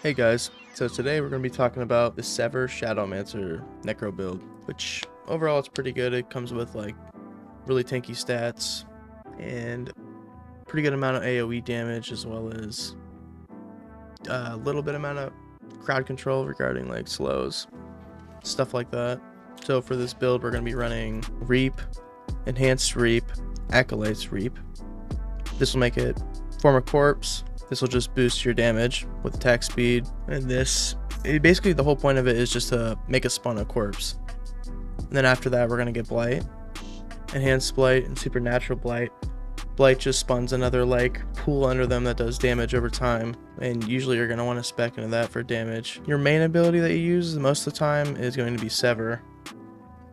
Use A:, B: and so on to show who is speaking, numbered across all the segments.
A: Hey guys, so today we're going to be talking about the Sever Shadowmancer Necro build, which overall it's pretty good. It comes with like really tanky stats and pretty good amount of AoE damage, as well as a little bit amount of crowd control regarding like slows, stuff like that. So for this build we're going to be running Reap, Enhanced Reap, Acolytes Reap. This will make it form a corpse. This will just boost your damage with attack speed, and basically the whole point of it is just to make a spawn a corpse. And then after that we're gonna get Blight, Enhanced Blight, and Supernatural Blight. Blight just spawns another like pool under them that does damage over time, and usually you're gonna want to spec into that for damage. Your main ability that you use most of the time is going to be Sever,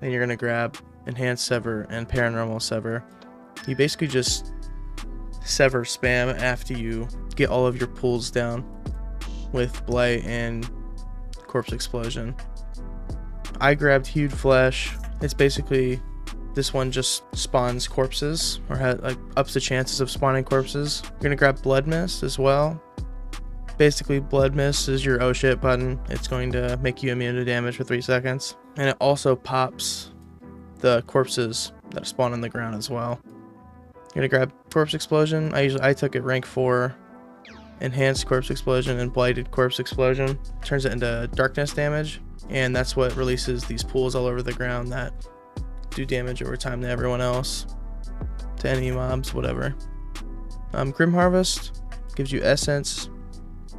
A: and you're gonna grab Enhanced Sever and Paranormal Sever. You basically just Sever spam after you get all of your pulls down with Blight and Corpse Explosion. I grabbed Hued Flesh. It's basically, this one just spawns corpses, or ups the chances of spawning corpses. You're gonna grab Blood Mist as well. Basically Blood Mist is your oh shit button. It's going to make you immune to damage for 3 seconds, and it also pops the corpses that spawn on the ground as well. You're gonna grab Corpse Explosion. I took it rank 4. Enhanced Corpse Explosion and Blighted Corpse Explosion. Turns it into darkness damage, and that's what releases these pools all over the ground that do damage over time to everyone else, to enemy mobs, whatever. Grim Harvest gives you essence,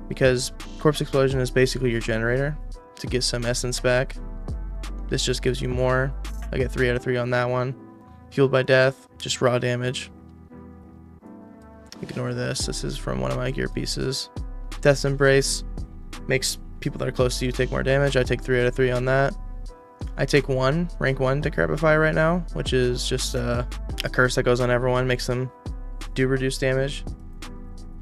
A: because Corpse Explosion is basically your generator to get some essence back. This just gives you more. I get 3 out of 3 on that one. Fueled by Death, just raw damage. Ignore this. This is from one of my gear pieces. Death's Embrace makes people that are close to you take more damage. I take 3 out of 3 on that. I take rank 1 Decrepify right now, which is just a curse that goes on everyone, makes them do reduced damage.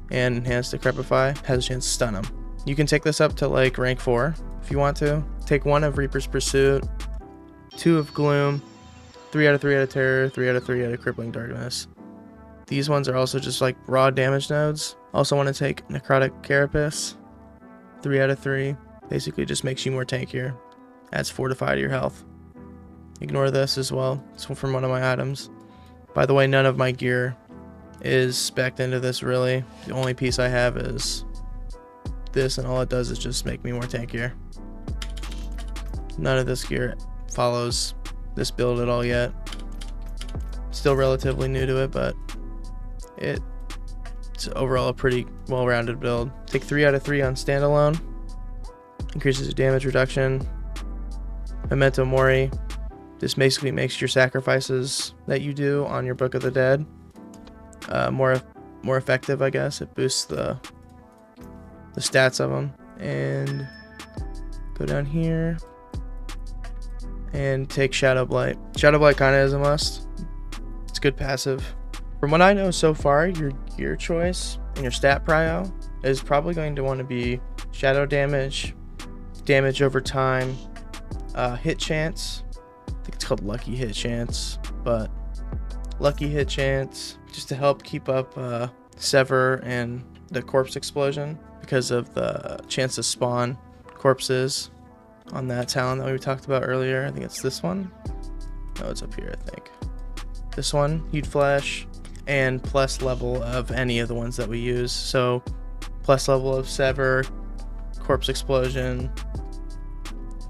A: And Enhanced Decrepify has a chance to stun them. You can take this up to like rank 4 if you want to. Take 1 of Reaper's Pursuit, 2 of Gloom, 3 out of 3 out of Terror, 3 out of 3 out of Crippling Darkness. These ones are also just like raw damage nodes. Also want to take Necrotic Carapace, 3 out of 3. Basically just makes you more tankier. Adds 4 to 5 to your health. Ignore this as well. It's from one of my items. By the way, none of my gear is spec'd into this really. The only piece I have is this, and all it does is just make me more tankier. None of this gear follows this build at all yet. Still relatively new to it, but it's overall a pretty well-rounded build. Take 3 out of 3 on standalone. Increases your damage reduction. Memento Mori. This basically makes your sacrifices that you do on your Book of the Dead more effective, I guess. It boosts the stats of them. And go down here and take Shadow Blight. Shadow Blight kind of is a must. It's good passive. From what I know so far, your gear choice and your stat prio is probably going to want to be shadow damage, damage over time, hit chance. I think it's called lucky hit chance, but lucky hit chance just to help keep up Sever and the Corpse Explosion, because of the chance to spawn corpses on that talent that we talked about earlier. I think it's this one. No, it's up here, I think. This one, Hued Flesh, and plus level of any of the ones that we use. So plus level of Sever, Corpse Explosion,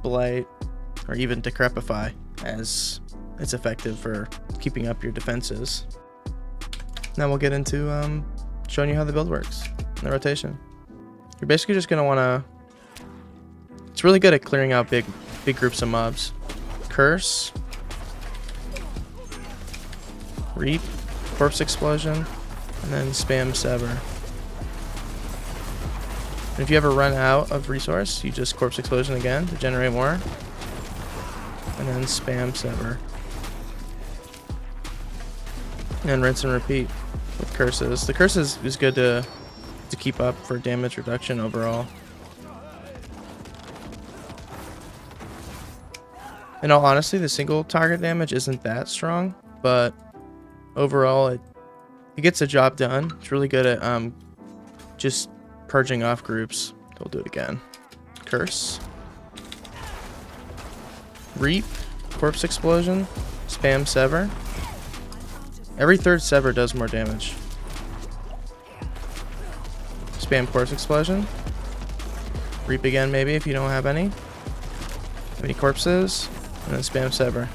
A: Blight, or even Decrepify, as it's effective for keeping up your defenses. Now we'll get into showing you how the build works in the rotation. You're basically just going to want to... It's really good at clearing out big groups of mobs. Curse, Reap, Corpse Explosion, and then spam Sever. And if you ever run out of resource, you just Corpse Explosion again to generate more, and then spam Sever. And rinse and repeat with curses. The curses is good to keep up for damage reduction overall. In all honesty, the single target damage isn't that strong, but overall it gets the job done. It's really good at just purging off groups We'll do it again. Curse. Reap. Corpse Explosion. Spam Sever. Every third Sever does more damage. Spam Corpse Explosion. Reap again maybe if you don't have any. Have any corpses. And then spam Sever.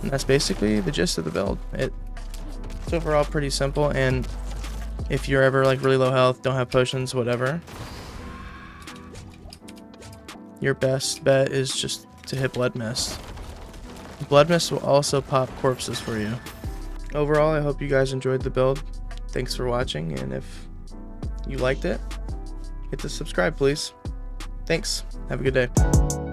A: And that's basically the gist of the build. It's overall pretty simple, and if you're ever like really low health, don't have potions, whatever, your best bet is just to hit Blood Mist. Blood Mist will also pop corpses for you. Overall, I hope you guys enjoyed the build. Thanks for watching, and if you liked it, hit the subscribe please. Thanks. Have a good day.